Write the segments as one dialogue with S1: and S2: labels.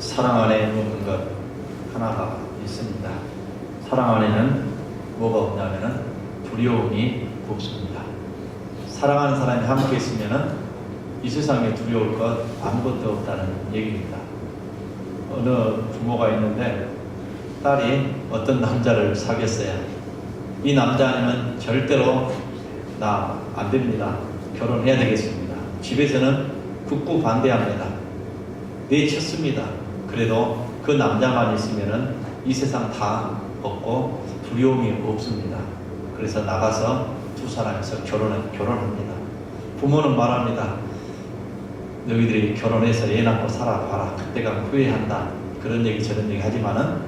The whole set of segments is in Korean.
S1: 사랑 안에 있는 것 하나가 있습니다. 사랑 안에는 뭐가 없냐면은 두려움이 없습니다. 사랑하는 사람이 함께 있으면은 이 세상에 두려울 것 아무것도 없다는 얘기입니다. 어느 부모가 있는데 딸이 어떤 남자를 사귀었어요. 이 남자 아니면 절대로 나 안 됩니다. 결혼해야 되겠습니다. 집에서는 극구 반대합니다. 내쳤습니다. 그래도 그 남자만 있으면은 이 세상 다 없고 두려움이 없습니다. 그래서 나가서 두 사람이서 결혼합니다. 부모는 말합니다. 너희들이 결혼해서 애 낳고 살아봐라. 그때가 후회한다. 그런 얘기 저런 얘기 하지만은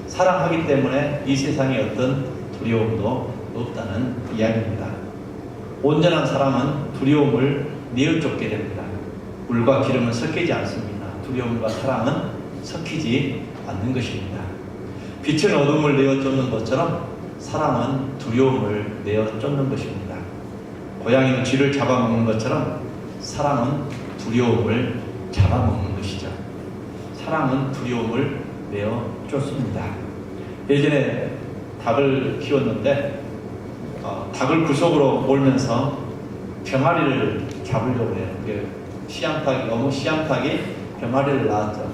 S1: 사랑하기 때문에 이 세상에 어떤 두려움도 없다는 이야기입니다. 온전한 사람은 두려움을 내어쫓게 됩니다. 물과 기름은 섞이지 않습니다. 두려움과 사랑은 섞이지 않는 것입니다. 빛은 어둠을 내어쫓는 것처럼 사랑은 두려움을 내어쫓는 것입니다. 고양이는 쥐를 잡아먹는 것처럼 사랑은 두려움을 잡아먹는 것이죠. 사랑은 두려움을 내어쫓습니다. 예전에 닭을 키웠는데 닭을 구석으로 몰면서 병아리를 잡으려고 해요. 어머 씨암탉이 병아리를 낳았죠.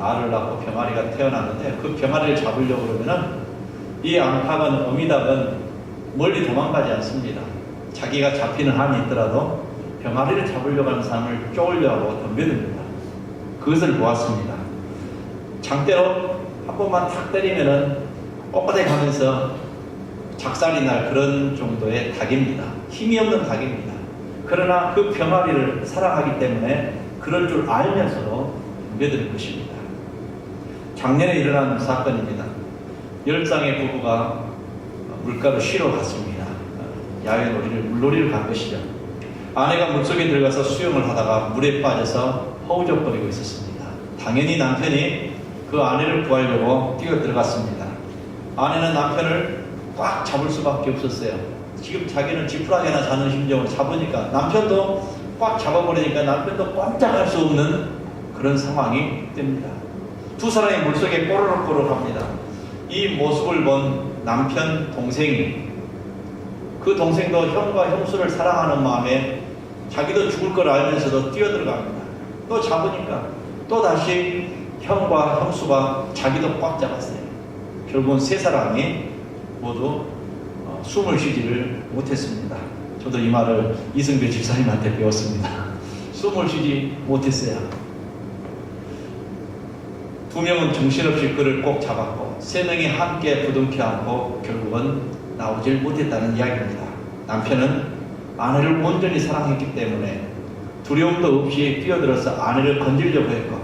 S1: 알을 낳고 병아리가 태어났는데 그 병아리를 잡으려고 그러면은 이 암탉은 어미닭은 멀리 도망가지 않습니다. 자기가 잡히는 한이 있더라도 병아리를 잡으려고 하는 사람을 쪼으려고 덤벼듭니다. 그것을 보았습니다. 장대로 한 번만 탁 때리면은 뻣뻣해 가면서 작살이 날 그런 정도의 닭입니다. 힘이 없는 닭입니다. 그러나 그 병아리를 사랑하기 때문에 그럴 줄 알면서도 덤벼드는 것입니다. 작년에 일어난 사건입니다. 10쌍의 부부가 물가로 쉬러 갔습니다. 야외 놀이를, 물놀이를 간 것이죠. 아내가 물속에 들어가서 수영을 하다가 물에 빠져서 허우적거리고 있었습니다. 당연히 남편이 그 아내를 구하려고 뛰어 들어갔습니다. 아내는 남편을 꽉 잡을 수밖에 없었어요. 지금 자기는 지푸라기나 자는 심정을 잡으니까 남편도 꽉 잡아버리니까 남편도 꼼짝할 수 없는 그런 상황이 됩니다. 두 사람이 물속에 꼬르륵꼬르륵 합니다. 이 모습을 본 남편 동생이, 그 동생도 형과 형수를 사랑하는 마음에 자기도 죽을 걸 알면서도 뛰어들어갑니다. 또 잡으니까 또 다시 형과 형수가 자기도 꽉 잡았어요. 결국은 세 사람이 모두 숨을 쉬지를 못했습니다. 저도 이 말을 이승배 집사님한테 배웠습니다. 숨을 쉬지 못했어요. 두 명은 정신없이 그를 꼭 잡았고 세 명이 함께 부둥켜 안고 결국은 나오질 못했다는 이야기입니다. 남편은 아내를 온전히 사랑했기 때문에 두려움도 없이 뛰어들어서 아내를 건지려고 했고,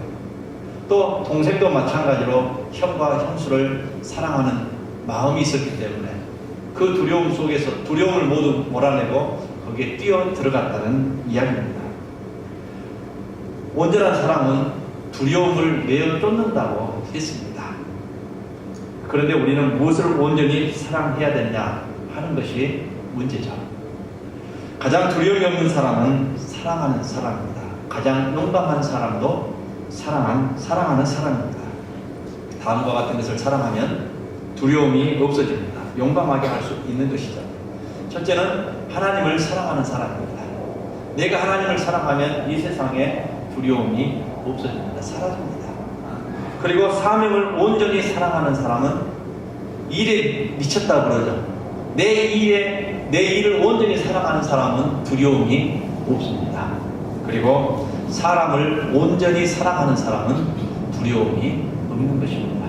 S1: 또 동생도 마찬가지로 형과 형수를 사랑하는 마음이 있었기 때문에 그 두려움 속에서 두려움을 모두 몰아내고 거기에 뛰어 들어갔다는 이야기입니다. 온전한 사랑은 두려움을 내어쫓는다고 했습니다. 그런데 우리는 무엇을 온전히 사랑해야 되냐 하는 것이 문제죠. 가장 두려움이 없는 사람은 사랑하는 사람입니다. 가장 용감한 사람도 사랑하는 사람입니다. 다음과 같은 것을 사랑하면 두려움이 없어집니다. 용감하게 할 수 있는 것이죠. 첫째는 하나님을 사랑하는 사람입니다. 내가 하나님을 사랑하면 이 세상에 두려움이 없어집니다. 사라집니다. 그리고 사명을 온전히 사랑하는 사람은 일에 미쳤다고 그러죠. 내 일을 온전히 사랑하는 사람은 두려움이 없습니다. 그리고 사람을 온전히 사랑하는 사람은 두려움이 없는 것입니다.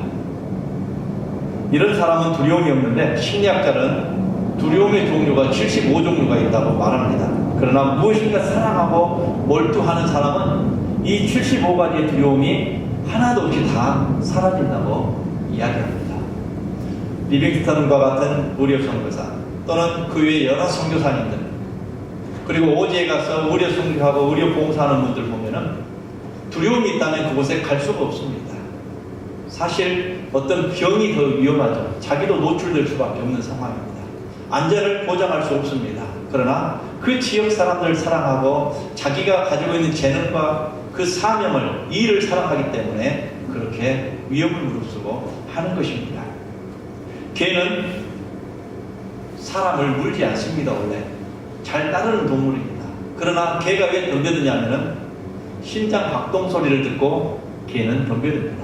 S1: 이런 사람은 두려움이 없는데 심리학자는 두려움의 종류가 75종류가 있다고 말합니다. 그러나 무엇인가 사랑하고 몰두하는 사람은 이 75가지의 두려움이 하나도 없이 다 사라진다고 이야기합니다. 리빙스턴과 같은 의료 선교사 또는 그 외의 여러 선교사님들, 그리고 오지에 가서 의료 선교하고 의료 봉사하는 분들 보면은 두려움이 있다면 그곳에 갈 수가 없습니다. 사실 어떤 병이 더 위험하죠. 자기도 노출될 수밖에 없는 상황입니다. 안전을 보장할 수 없습니다. 그러나 그 지역 사람들을 사랑하고 자기가 가지고 있는 재능과 그 사명을, 일을 사랑하기 때문에 그렇게 위험을 무릅쓰고 하는 것입니다. 개는 사람을 물지 않습니다. 원래 잘 따르는 동물입니다. 그러나 개가 왜 덤벼드냐면은 심장 박동 소리를 듣고 개는 덤벼듭니다.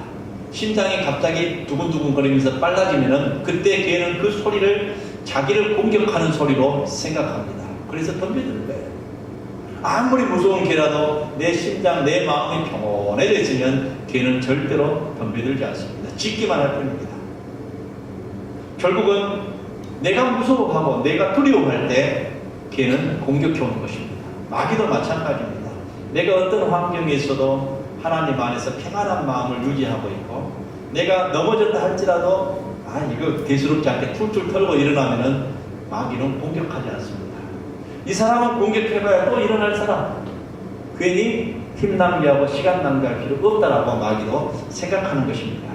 S1: 심장이 갑자기 두근두근 거리면서 빨라지면은 그때 개는 그 소리를 자기를 공격하는 소리로 생각합니다. 그래서 덤벼드는 거예요. 아무리 무서운 개라도 내 심장, 내 마음이 평온해졌으면 개는 절대로 덤벼들지 않습니다. 짖기만 할 뿐입니다. 결국은 내가 무서워하고 내가 두려워할 때 개는 공격해오는 것입니다. 마귀도 마찬가지입니다. 내가 어떤 환경에 있어도 하나님 안에서 평안한 마음을 유지하고 있고 내가 넘어졌다 할지라도 이거 대수롭지 않게 툴툴 털고 일어나면은 마귀는 공격하지 않습니다. 이 사람은 공격해봐야 또 일어날 사람, 괜히 힘 낭비하고 시간 낭비할 필요 없다라고 마귀도 생각하는 것입니다.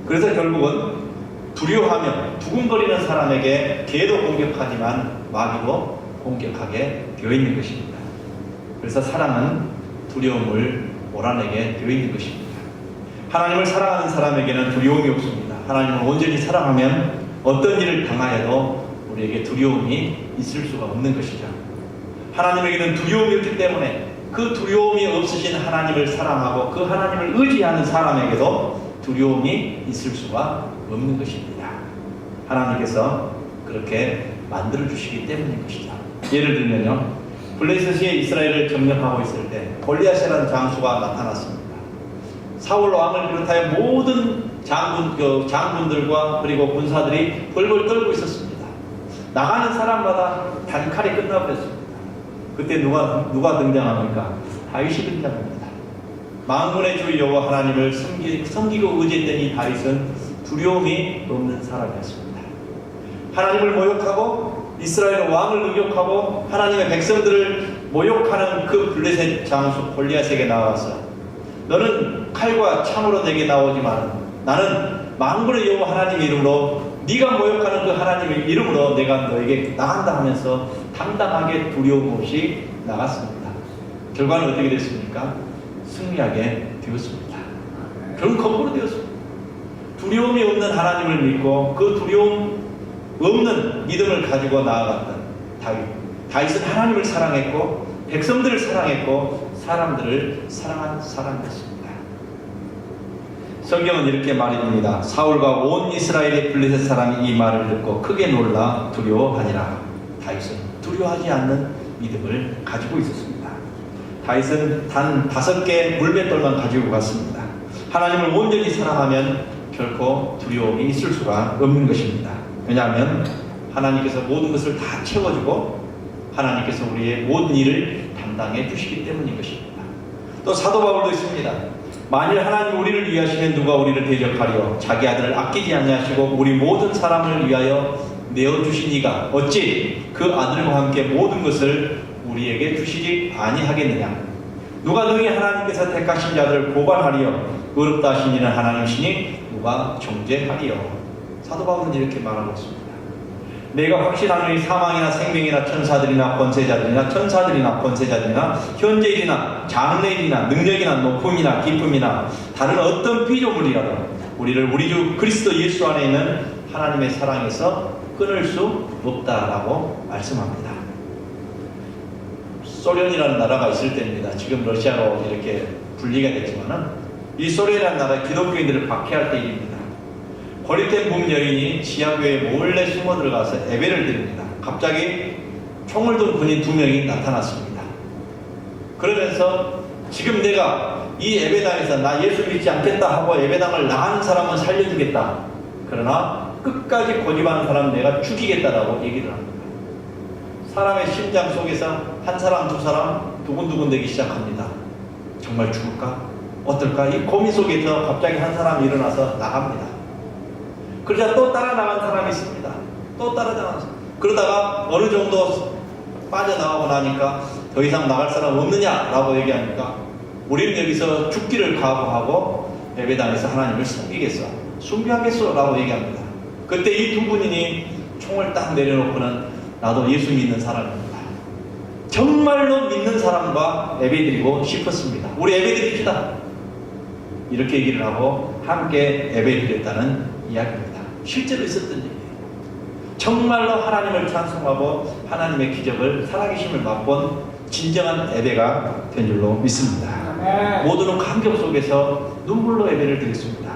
S1: 그래서 결국은 두려워하며 두근거리는 사람에게 개도 공격하지만 마귀도 공격하게 되어 있는 것입니다. 그래서 사랑은 두려움을 몰아내게 되어 있는 것입니다. 하나님을 사랑하는 사람에게는 두려움이 없습니다. 하나님을 온전히 사랑하면 어떤 일을 당하여도 우리에게 두려움이 있을 수가 없는 것이죠. 하나님에게는 두려움이 없기 때문에 그 두려움이 없으신 하나님을 사랑하고 그 하나님을 의지하는 사람에게도 두려움이 있을 수가 없는 것입니다. 하나님께서 그렇게 만들어 주시기 때문인 것이죠. 예를 들면요, 블레셋이 이스라엘을 점령하고 있을 때 골리앗이라는 장수가 나타났습니다. 사울 왕을 비롯하여 모든 장군들과 그리고 군사들이 벌벌 떨고 있었습니다. 나가는 사람마다 단칼에 끝나버렸습니다. 그때 누가 등장합니까? 다윗이 등장합니다. 만군의 주 여호와 하나님을 섬기고 의지했던 이 다윗은 두려움이 없는 사람이었습니다. 하나님을 모욕하고 이스라엘 왕을 의욕하고 하나님의 백성들을 모욕하는 그 블레셋 장수 골리앗에게 나와서 너는 칼과 창으로 내게 나오지만 나는 만군의 여호와 하나님의 이름으로 네가 모욕하는 그 하나님의 이름으로 내가 너에게 나간다 하면서 당당하게 두려움 없이 나갔습니다. 결과는 어떻게 됐습니까? 승리하게 되었습니다. 결국 거꾸로 되었습니다. 두려움이 없는 하나님을 믿고 그 두려움 없는 믿음을 가지고 나아갔던 다윗. 다윗은 하나님을 사랑했고 백성들을 사랑했고 사람들을 사랑한 사람이었습니다. 성경은 이렇게 말해줍니다. 사울과 온 이스라엘의 블레셋 사람이 이 말을 듣고 크게 놀라 두려워하니라. 다윗은 두려워하지 않는 믿음을 가지고 있었습니다. 다윗은 단 5개 물맷돌만 가지고 갔습니다. 하나님을 온전히 사랑하면 결코 두려움이 있을 수가 없는 것입니다. 왜냐하면 하나님께서 모든 것을 다 채워주고 하나님께서 우리의 모든 일을 담당해 주시기 때문인 것입니다. 또 사도 바울도 있습니다. 만일 하나님 우리를 위하시면 누가 우리를 대적하리요? 자기 아들을 아끼지 아니하시고 우리 모든 사람을 위하여 내어주신 이가 어찌 그 아들과 함께 모든 것을 우리에게 주시지 아니하겠느냐? 누가 능히 하나님께서 택하신 자들을 고발하리요? 의롭다 하신 이는 하나님이시니 누가 정죄하리요? 사도 바울은 이렇게 말하고 있습니다. 내가 확신하노니 사망이나 생명이나 천사들이나 권세자들이나 천사들이나 권세자들이나 현재일이나 장래일이나 능력이나 높음이나 기쁨이나 다른 어떤 피조물이라도 우리를 우리 주 그리스도 예수 안에 있는 하나님의 사랑에서 끊을 수 없다라고 말씀합니다. 소련이라는 나라가 있을 때입니다. 지금 러시아로 이렇게 분리가 됐지만은 이 소련이라는 나라 기독교인들을 박해할 때 일입니다. 고립된 북 여인이 지하교에 몰래 숨어 들어가서 예배를 드립니다. 갑자기 총을 든 군인 2명이 나타났습니다. 그러면서 지금 내가 이 예배당에서 나 예수 믿지 않겠다 하고 예배당을 나가는 사람은 살려주겠다. 그러나 끝까지 고집하는 사람은 내가 죽이겠다라고 얘기를 합니다. 사람의 심장 속에서 한 사람, 2사람 두근두근 되기 시작합니다. 정말 죽을까? 어떨까? 이 고민 속에서 갑자기 한 사람이 일어나서 나갑니다. 그러자 또 따라 나간 사람이 있습니다. 또 따라 나가서 그러다가 어느 정도 빠져나가고 나니까 더 이상 나갈 사람 없느냐라고 얘기하니까 우리는 여기서 죽기를 각오하고 예배당에서 하나님을 섬기겠어, 숭배하겠어 라고 얘기합니다. 그때 이 2 군인이 총을 딱 내려놓고는 나도 예수 믿는 사람입니다. 정말로 믿는 사람과 예배드리고 싶었습니다. 우리 예배드립시다. 이렇게 얘기를 하고 함께 예배드렸다는 이야기입니다. 실제로 있었던 일이에요. 정말로 하나님을 찬송하고 하나님의 기적을 살아계심을 맛본 진정한 예배가 된 줄로 믿습니다. 모두는 감격 속에서 눈물로 예배를 드렸습니다.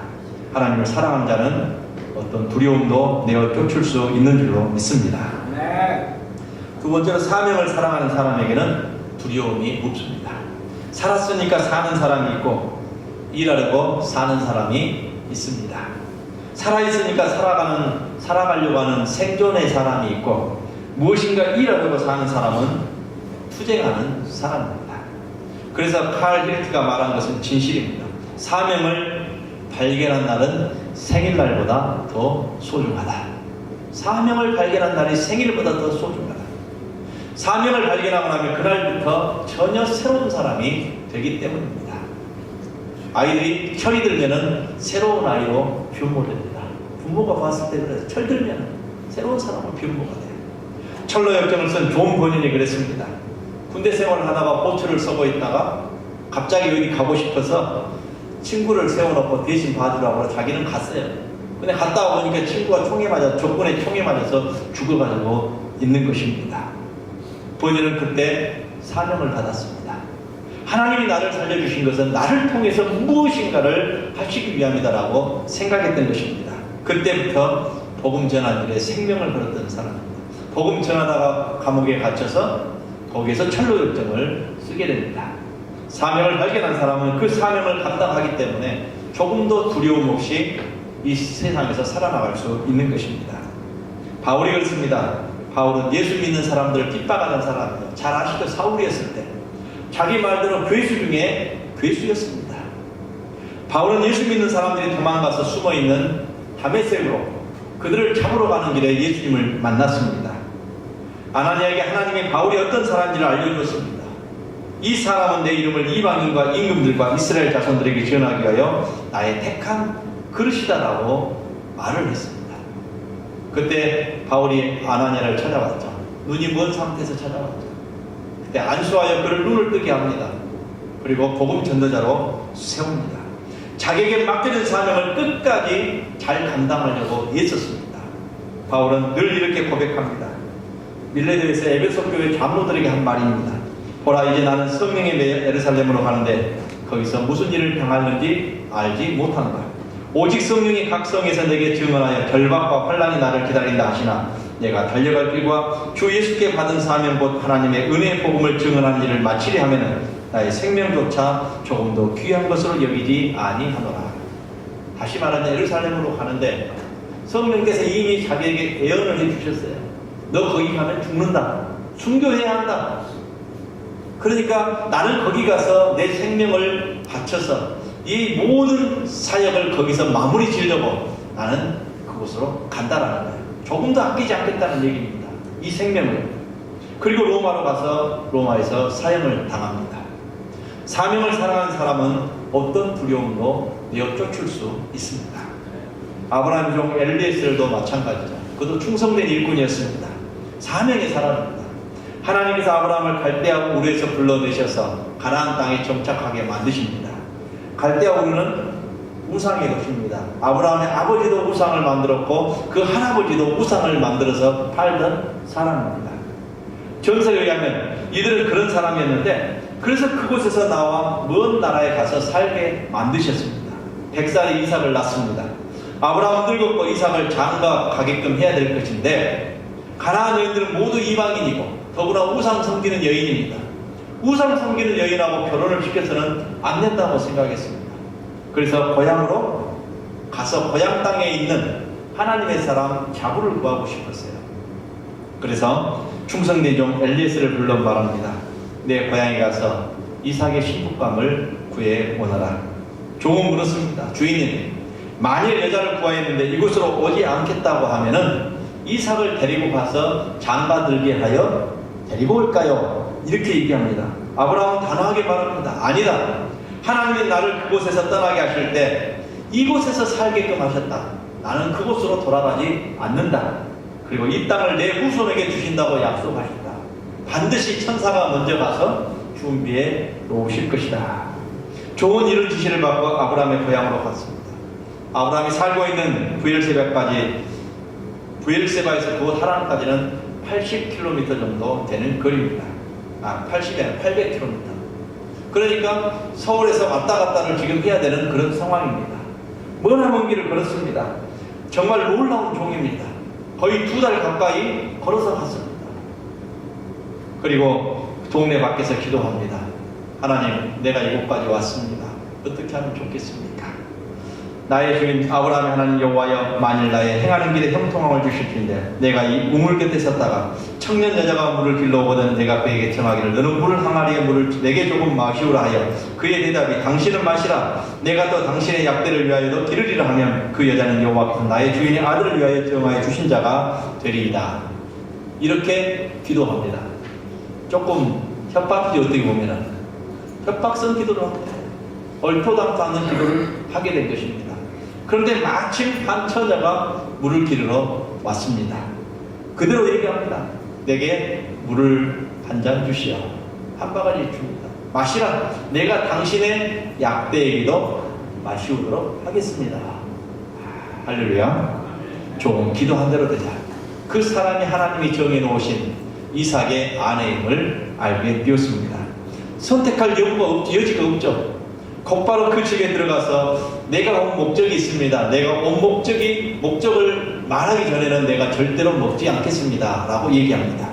S1: 하나님을 사랑하는 자는 어떤 두려움도 내어 쫓을 수 있는 줄로 믿습니다. 두 번째로 사명을 사랑하는 사람에게는 두려움이 없습니다. 살았으니까 사는 사람이 있고 일하려고 사는 사람이 있습니다. 살아있으니까 살아가려고 하는 생존의 사람이 있고 무엇인가 일하려고 사는 사람은 투쟁하는 사람입니다. 그래서 칼 힐트가 말한 것은 진실입니다. 사명을 발견한 날은 생일날보다 더 소중하다. 사명을 발견한 날이 생일보다 더 소중하다. 사명을 발견하고 나면 그날부터 전혀 새로운 사람이 되기 때문입니다. 아이들이 철이 들면은 새로운 아이로 변모됩니다. 부모가 봤을 때 그래서 철 들면 새로운 사람으로 변모가 돼요. 철로 역정을 쓴 존 본인이 그랬습니다. 군대 생활을 하다가 보트를 서고 있다가 갑자기 여기 가고 싶어서 친구를 세워놓고 대신 봐주라고 자기는 갔어요. 근데 갔다 보니까 친구가 적군의 총에 맞아서 죽어가지고 있는 것입니다. 본인은 그때 사명을 받았습니다. 하나님이 나를 살려주신 것은 나를 통해서 무엇인가를 하시기 위함이다라고 생각했던 것입니다. 그때부터 복음 전한 일에 생명을 걸었던 사람입니다. 복음 전하다가 감옥에 갇혀서 거기에서 철로 역정을 쓰게 됩니다. 사명을 발견한 사람은 그 사명을 감당하기 때문에 조금도 두려움 없이 이 세상에서 살아나갈 수 있는 것입니다. 바울이 그렇습니다. 바울은 예수 믿는 사람들을 핍박하는 사람이에요. 잘 아시죠? 사울이었을 때 자기 말대로 괴수 중에 괴수였습니다. 바울은 예수 믿는 사람들이 도망가서 숨어있는 다메섹으로 그들을 잡으러 가는 길에 예수님을 만났습니다. 아나니아에게 하나님이 바울이 어떤 사람인지를 알려줬습니다. 이 사람은 내 이름을 이방인과 임금들과 이스라엘 자손들에게 전하기 위하여 나의 택한 그릇이다라고 말을 했습니다. 그때 바울이 아나니아를 찾아왔죠. 눈이 먼 상태에서 찾아왔죠. 그때 안수하여 그를 눈을 뜨게 합니다. 그리고 복음 전도자로 세웁니다. 자기에게 맡겨진 사명을 끝까지 잘 감당하려고 애썼습니다. 바울은 늘 이렇게 고백합니다. 밀레드에서 에베소 교회 장로들에게 한 말입니다. 보라, 이제 나는 성령에 매여 예루살렘으로 가는데 거기서 무슨 일을 당하는지 알지 못한다. 오직 성령이 각 성에서 내게 증언하여 결박과 환난이 나를 기다린다 하시나 내가 달려갈 길과 주 예수께 받은 사명 곧 하나님의 은혜의 복음을 증언하는 일을 마치려 하면은 나의 생명조차 조금도 귀한 것으로 여기지 아니하노라. 다시 말하면 예루살렘으로 가는데 성령께서 이미 자기에게 예언을 해주셨어요. 너 거기 가면 죽는다. 순교해야 한다. 그러니까 나는 거기 가서 내 생명을 바쳐서 이 모든 사역을 거기서 마무리 지으려고 나는 그곳으로 간다라는 거예요. 조금도 아끼지 않겠다는 얘기입니다. 이 생명을. 그리고 로마로 가서 로마에서 사형을 당합니다. 사명을 사랑하는 사람은 어떤 두려움도 내어 쫓을 수 있습니다. 아브라함 종 엘리에셀도 마찬가지죠. 그도 충성된 일꾼이었습니다. 사명의 사람입니다. 하나님께서 아브라함을 갈대아 우르에서 불러내셔서 가나안 땅에 정착하게 만드십니다. 갈대아 우르는 우상의 도시입니다. 아브라함의 아버지도 우상을 만들었고 그 할아버지도 우상을 만들어서 팔던 사람입니다. 전설에 의하면 이들은 그런 사람이었는데 그래서 그곳에서 나와 먼 나라에 가서 살게 만드셨습니다. 100살에 이삭을 낳습니다. 아브라함은 늙었고 이삭을 장가 가게끔 해야 될 것인데 가나안 여인들은 모두 이방인이고 더구나 우상 섬기는 여인입니다. 우상 섬기는 여인하고 결혼을 시켜서는 안 된다고 생각했습니다. 그래서 고향으로 가서 고향 땅에 있는 하나님의 사람 자구를 구하고 싶었어요. 그래서 충성된 종 엘리에셀을 불러 말합니다. 내 고향에 가서 이삭의 신부감을 구해 오너라. 종은 물었습니다. 주인님, 만일 여자를 구하였는데 이곳으로 오지 않겠다고 하면은 이삭을 데리고 가서 장가 들게 하여 데리고 올까요? 이렇게 얘기합니다. 아브라함은 단호하게 말합니다. 아니다. 하나님이 나를 그곳에서 떠나게 하실 때 이곳에서 살게끔 하셨다. 나는 그곳으로 돌아가지 않는다. 그리고 이 땅을 내 후손에게 주신다고 약속하셨다. 반드시 천사가 먼저 가서 준비해 놓으실 것이다. 좋은 이런 지시를 받고 아브라함의 고향으로 갔습니다. 아브라함이 살고 있는 부엘세바에서 그 하란까지는 80km 정도 되는 거리입니다. 80이 아니라 800km. 그러니까 서울에서 왔다 갔다를 지금 해야 되는 그런 상황입니다. 머나먼 길을 걸었습니다. 정말 놀라운 종입니다. 거의 2달 가까이 걸어서 갔습니다. 그리고 동네 밖에서 기도합니다. 하나님, 내가 이곳까지 왔습니다. 어떻게 하면 좋겠습니까? 나의 주인 아브라함의 하나님 여호와여, 만일 나의 행하는 길에 형통함을 주실 텐데 내가 이 우물 곁에 섰다가 청년 여자가 물을 길러오거든 내가 그에게 청하기를 너는 물 항아리에 물을 내게 조금 마시우라 하여 그의 대답이 당신은 마시라 내가 또 당신의 약대를 위하여도 기르리라 하면 그 여자는 여호와께서 나의 주인의 아들을 위하여 정하여 주신 자가 되리이다. 이렇게 기도합니다. 조금 협박이죠. 어떻게 보면은 협박성 기도를 합니다. 얼토당토 않는 기도를 하게 된 것입니다. 그런데 마침 한 처자가 물을 기르러 왔습니다. 그대로 얘기합니다. 내게 물을 한 잔 주시오. 한 바가지 줍니다. 마시라. 내가 당신의 약대에게도 마시우도록 하겠습니다. 할렐루야. 조금 기도한 대로 되자. 그 사람이 하나님이 정해놓으신 이삭의 아내임을 알게 되었습니다. 선택할 여지가 없죠. 곧바로 그 집에 들어가서 내가 온 목적이 있습니다. 내가 온 목적을 말하기 전에는 내가 절대로 먹지 않겠습니다. 라고 얘기합니다.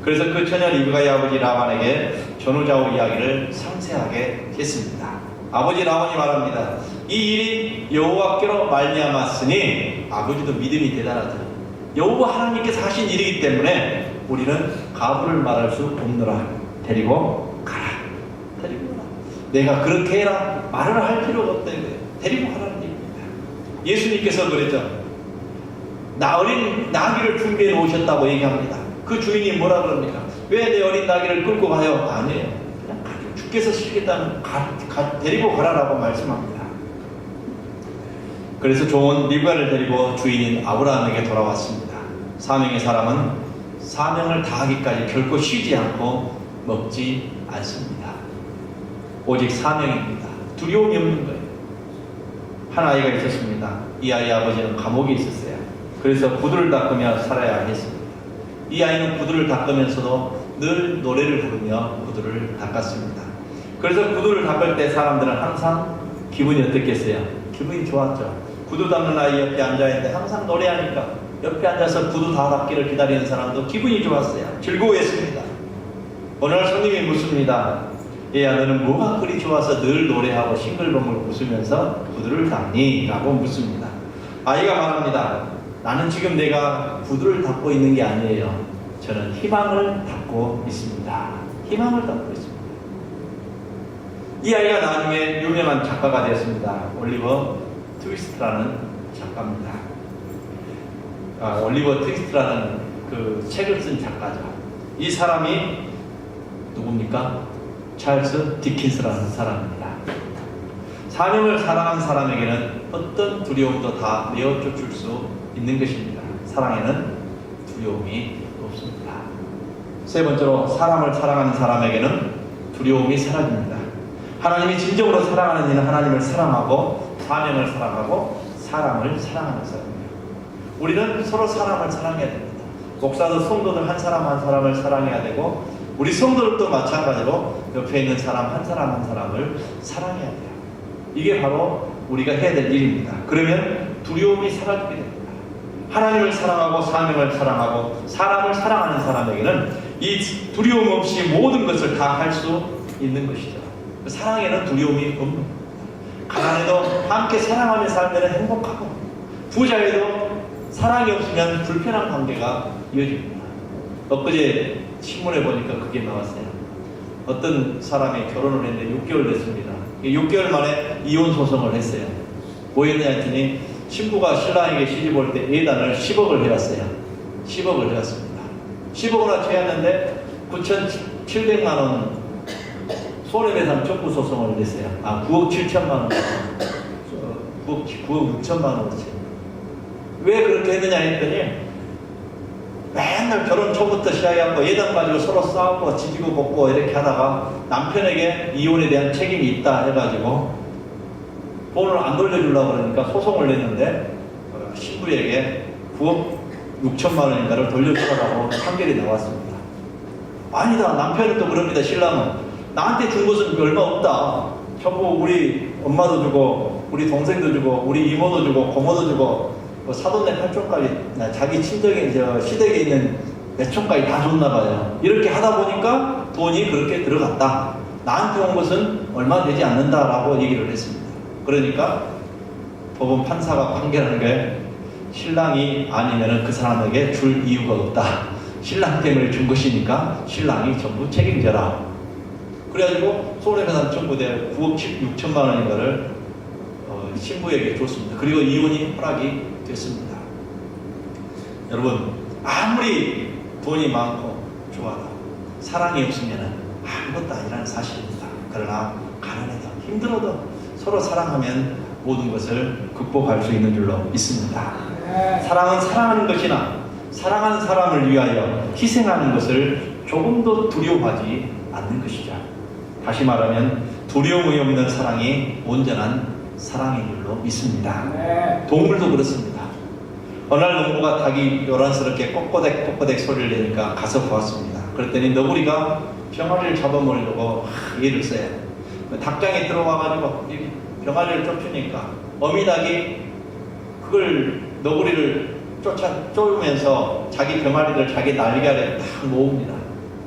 S1: 그래서 그 처녀 리브가의 아버지 라반에게 전후좌우 이야기를 상세하게 했습니다. 아버지 라반이 말합니다. 이 일이 여호와께로 말미암았으니 아버지도 믿음이 대단하죠. 여호와 하나님께서 하신 일이기 때문에 우리는 가부를 말할 수 없노라. 데리고 가라. 데리고 가라. 내가 그렇게 해라 말을 할 필요가 없다 이거예요. 데리고 가라는 얘기입니다. 예수님께서 그랬죠. 나 어린 나귀를 준비해 놓으셨다고 얘기합니다. 그 주인이 뭐라 그럽니까? 왜 내 어린 나귀를 끌고 가요? 아니에요. 그냥 주께서 시키겠다면 데리고 가라라고 말씀합니다. 그래서 좋은 리브가를 데리고 주인인 아브라함에게 돌아왔습니다. 사명의 사람은 사명을 다하기까지 결코 쉬지 않고 먹지 않습니다. 오직 사명입니다. 두려움이 없는 거예요. 한 아이가 있었습니다. 이 아이의 아버지는 감옥에 있었어요. 그래서 구두를 닦으며 살아야 했습니다. 이 아이는 구두를 닦으면서도 늘 노래를 부르며 구두를 닦았습니다. 그래서 구두를 닦을 때 사람들은 항상 기분이 어떻겠어요? 기분이 좋았죠. 구두 닦는 아이 옆에 앉아있는데 항상 노래하니까 옆에 앉아서 구두 다 닦기를 기다리는 사람도 기분이 좋았어요. 즐거워했습니다. 어느 날 손님이 묻습니다. 얘야, 너는 뭐가 그리 좋아서 늘 노래하고 싱글벙글 웃으면서 구두를 닦니? 라고 묻습니다. 아이가 말합니다. 나는 지금 내가 구두를 닦고 있는 게 아니에요. 저는 희망을 닦고 있습니다. 희망을 닦고 있습니다. 이 아이가 나중에 유명한 작가가 되었습니다. 올리버 트위스트라는 작가입니다. 올리버 트위스트라는 그 책을 쓴 작가죠. 이 사람이 누굽니까? 찰스 디킨스라는 사람입니다. 사명을 사랑한 사람에게는 어떤 두려움도 다 내어쫓을 수 있는 것입니다. 사랑에는 두려움이 없습니다. 세 번째로 사람을 사랑하는 사람에게는 두려움이 사라집니다. 하나님이 진정으로 사랑하는 이는 하나님을 사랑하고 사명을 사랑하고 사람을 사랑하는 사람입니다. 우리는 서로 사람을 사랑해야 됩니다. 목사도 성도들 한 사람 한 사람을 사랑해야 되고 우리 성도들도 마찬가지로 옆에 있는 사람 한 사람을 사랑해야 돼요. 이게 바로 우리가 해야 될 일입니다. 그러면 두려움이 사라지게 됩니다. 하나님을 사랑하고 사명을 사랑하고 사람을 사랑하는 사람에게는 이 두려움 없이 모든 것을 다 할 수 있는 것이죠. 사랑에는 두려움이 없는 겁니다. 가난해도 함께 사랑하며 살면 행복하고 부자에도 사랑이 없으면 불편한 관계가 이어집니다. 엊그제 신문에 보니까 그게 나왔어요. 어떤 사람이 결혼을 했는데 6개월 됐습니다. 6개월 만에 이혼 소송을 했어요. 뭐였냐 했더니 신부가 신랑에게 시집 올 때 예단을 10억을 해왔어요. 10억을 해왔습니다. 10억을 해왔는데 9,700만 원 손해배상 촉구 소송을 냈어요. 9억 7천만 원. 9억 6천만 원어치. 왜 그렇게 했느냐 했더니 맨날 맨날 결혼 초부터 시작해갖고 예단 가지고 서로 싸우고 지지고 볶고 이렇게 하다가 남편에게 이혼에 대한 책임이 있다 해가지고 돈을 안 돌려주려고 그러니까 소송을 냈는데 신부에게 9억 6천만 원인가를 돌려주라고 판결이 나왔습니다. 아니다, 남편은 또 그럽니다. 신랑은 나한테 준 것은 얼마 없다. 전부 우리 엄마도 주고 우리 동생도 주고 우리 이모도 주고 고모도 주고 뭐 사돈네 팔촌까지 자기 친정에 시댁에 있는 매촌까지 다 줬나 봐요. 이렇게 하다 보니까 돈이 그렇게 들어갔다. 나한테 온 것은 얼마 되지 않는다라고 얘기를 했습니다. 그러니까 법원 판사가 판결한 게 신랑이 아니면은 그 사람에게 줄 이유가 없다. 신랑 때문에 준 것이니까 신랑이 전부 책임져라. 그래가지고 손해배상 청구대 9억 6천만 원인가를 신부에게 줬습니다. 그리고 이혼이 허락이 됐습니다. 여러분, 아무리 돈이 많고 좋아도 사랑이 없으면 아무것도 아니라는 사실입니다. 그러나 가난해도 힘들어도 서로 사랑하면 모든 것을 극복할 수 있는 줄로 믿습니다. 사랑은 사랑하는 것이나 사랑하는 사람을 위하여 희생하는 것을 조금도 두려워하지 않는 것이죠. 다시 말하면 두려움이 없는 사랑이 온전한 사랑인 줄로 믿습니다. 동물도 그렇습니다. 어느 날 농부가 닭이 요란스럽게 꼬꼬댁 소리를 내니까 가서 보았습니다. 그랬더니 너구리가 병아리를 잡아먹으려고 애를 써요. 닭장에 들어와가지고 병아리를 쫓으니까 어미닭이 그걸 너구리를 쫓으면서 자기 병아리를 자기 날개아래에 딱 모읍니다.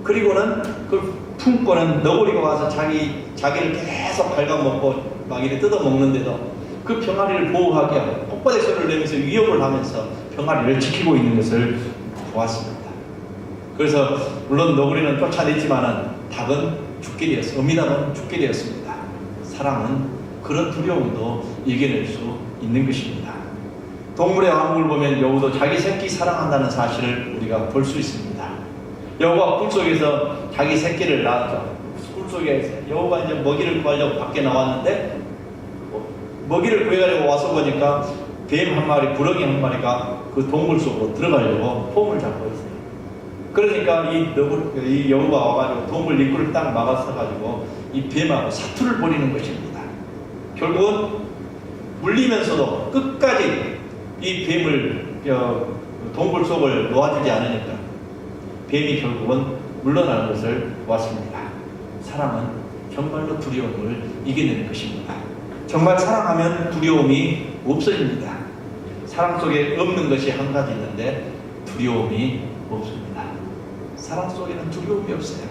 S1: 그리고는 그걸 품고는 너구리가 와서 자기를 계속 갉아먹고 막 이렇게 뜯어먹는데도 그 병아리를 보호하기 위해 꼬꼬댁 소리를 내면서 위협을 하면서 병아리를 지키고 있는 것을 보았습니다. 그래서 물론 너구리는 쫓아냈지만은 닭은 죽게 되었습니다. 어미닭은 죽게 되었습니다. 사랑은 그런 두려움도 이겨낼 수 있는 것입니다. 동물의 왕국을 보면 여우도 자기 새끼 사랑한다는 사실을 우리가 볼 수 있습니다. 여우가 굴속에서 자기 새끼를 낳았죠. 굴속에 여우가 이제 먹이를 구하려고 밖에 나왔는데 먹이를 구해가지고 와서 보니까 뱀 한 마리, 부렁이 한 마리가 그 동굴 속으로 들어가려고 폼을 잡고 있어요. 그러니까 이 여우가 와가지고 동굴 입구를 딱 막았어가지고 이 뱀하고 사투를 벌이는 것입니다. 결국은 물리면서도 끝까지 이 뱀을 동굴 속을 놓아주지 않으니까 뱀이 결국은 물러나는 것을 보았습니다. 사랑은 정말로 두려움을 이겨내는 것입니다. 정말 사랑하면 두려움이 없어집니다. 사랑 속에 없는 것이 한 가지 있는데 두려움이 없습니다. 사랑 속에는 두려움이 없어요.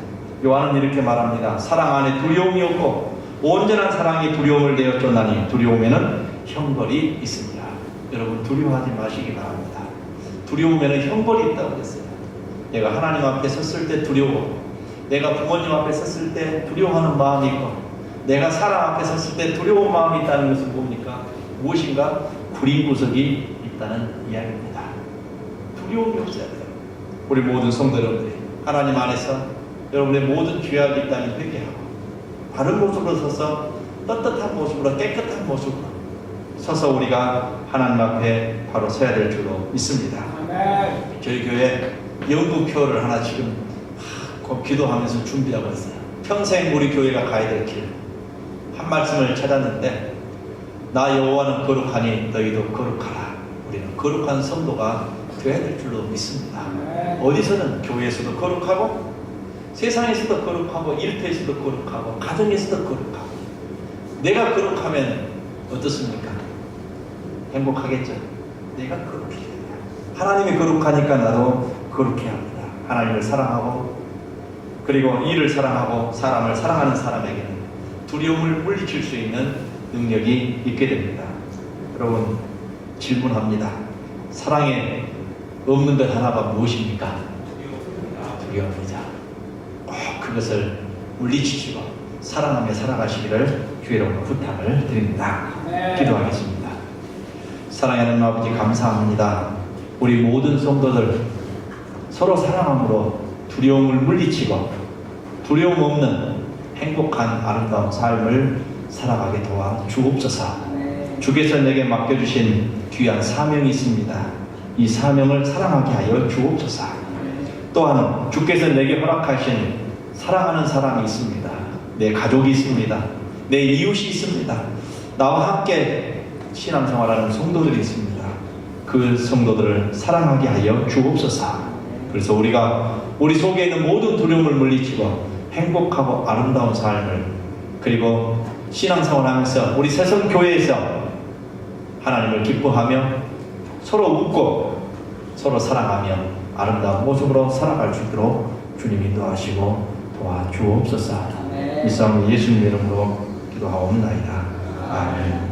S1: 요한은 이렇게 말합니다. 사랑 안에 두려움이 없고 온전한 사랑이 두려움을 내어 쫓나니 두려움에는 형벌이 있습니다. 여러분 두려워하지 마시기 바랍니다. 두려움에는 형벌이 있다고 했어요. 내가 하나님 앞에 섰을 때 두려워, 내가 부모님 앞에 섰을 때 두려워하는 마음이 있고 내가 사람 앞에 섰을 때 두려운 마음이 있다는 것은 뭡니까? 무엇인가 구린 구석이 있다는 이야기입니다. 두려움이 없어야 돼요. 우리 모든 성도 여러분들이 하나님 안에서 여러분의 모든 죄악이 있다면 회개하고 바른 모습으로 서서 떳떳한 모습으로 깨끗한 모습으로 서서 우리가 하나님 앞에 바로 서야 될 줄로 믿습니다. 저희 교회 연구표를 하나 지금 기도하면서 준비하고 있어요. 평생 우리 교회가 가야 될 길. 한 말씀을 찾았는데 나 여호와는 거룩하니 너희도 거룩하라. 우리는 거룩한 성도가 되어야 될 줄로 믿습니다. 어디서는 교회에서도 거룩하고 세상에서도 거룩하고 일터에서도 거룩하고 가정에서도 거룩하고 내가 거룩하면 어떻습니까? 행복하겠죠? 내가 거룩해야 돼요. 하나님이 거룩하니까 나도 거룩해야 합니다. 하나님을 사랑하고 그리고 이를 사랑하고 사람을 사랑하는 사람에게는 두려움을 물리칠 수 있는 능력이 있게 됩니다. 여러분 질문합니다. 사랑에 없는 것 하나가 무엇입니까? 두려움이죠. 꼭 그것을 물리치시고 사랑하며 살아가시기를 주의로 부탁을 드립니다. 기도하겠습니다. 사랑하는 아버지 감사합니다. 우리 모든 성도들 서로 사랑함으로 두려움을 물리치고 두려움 없는 행복한 아름다운 삶을 살아가게 도와 주옵소서. 주께서 내게 맡겨주신 귀한 사명이 있습니다. 이 사명을 사랑하게 하여 주옵소서. 또한 주께서 내게 허락하신 사랑하는 사람이 있습니다. 내 가족이 있습니다. 내 이웃이 있습니다. 나와 함께 신앙생활하는 성도들이 있습니다. 그 성도들을 사랑하게 하여 주옵소서. 그래서 우리가 우리 속에 있는 모든 두려움을 물리치고 행복하고 아름다운 삶을, 그리고 신앙생활하면서 우리 새성교회에서 하나님을 기뻐하며 서로 웃고 서로 사랑하며 아름다운 모습으로 살아갈 수 있도록 주님 인도하시고 도와주옵소서. 이 싸움 예수님 이름으로 기도하옵나이다. 아멘.